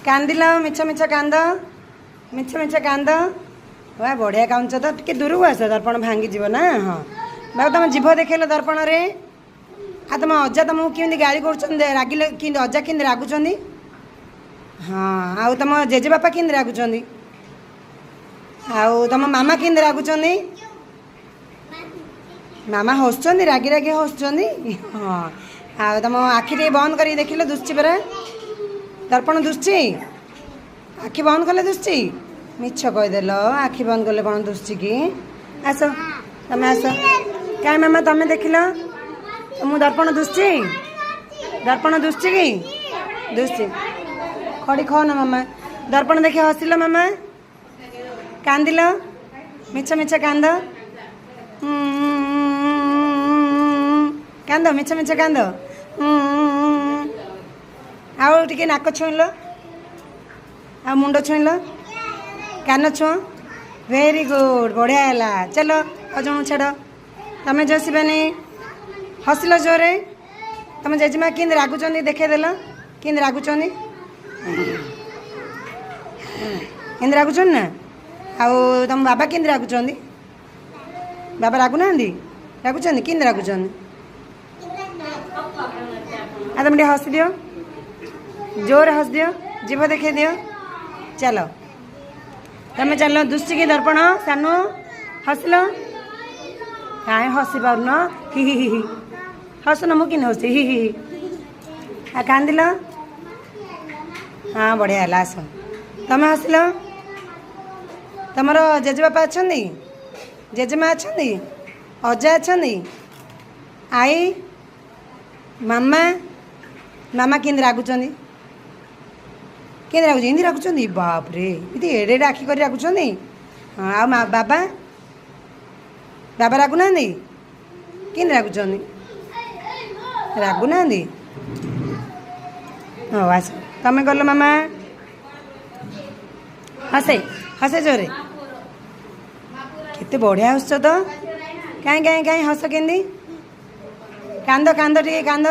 कांदिल मिछ मिछ कांद मिछ मिछ कांद वाह बढ़िया कांच तो टे दूर को आस दर्पण भांगी जीव ना हाँ बाबू तुम जीभ देखेल दर्पण रे आ तुम अजा तुमको केमी गाड़ी कर रागिले कि अजा कि रागुंट हाँ आउ तुम जेजेबापा कि रागुंट आउ तुम मामा कि रागुंट मामा हसुँच रागी रागी हसुँच हाँ आ तुम आखि टे बंद कर देख दुश्ची परा दर्पण दुश्ची आखि बंद कले दुश्ची मिछ कहीदेल आखि बंद कले कौन दुश्ची कि आस तुम आस क्या मामा तुम देख तुम दर्पण दुश्ची कि दुश्ची खड़ी खो ना मामा दर्पण देखी हसिल मामा कांदिल मिछ मिछ कांद कांद मिछ मिछ कांद आउ टे नाक छुईल आ मुंड छुईल कान छुआ वेरी गुड बढ़िया है चलो अजन छाड़ तुम जसिबानी हसिल जोरे तुम जेजेमा कि रागुंट देखदेल कि रागुंट कि रागुंट ना आउ तुम बाबा कि रागुंट बाबा रागुना रागुंट कि रागुंट आ तुम हसी दियो जोर हस दियो जीभ देखे दियो चलो तुम चल दुश्ची की दर्पण सानू हसिल कहीं हसी पार हि हि हि हसन मुझे हसी हि हि आ कांदिल हाँ बढ़िया है आस तुम हसिल तुमर जेजेबापा अच्छा जेजेमा अच्छा अजा अच्छा आई मामा मामा कि रागुंट कि रागुंट इं रागुंट बाप रे ये एडे आखि कर रागुंट हाँ आ बाबा बाबा रागुना कि रागुंट रागुना हाँ आस तुम गल मामा हसे हसे जोरे केते बढ़िया हस तो कहीं कहीं कहीं हस के कांद कांद टे कांद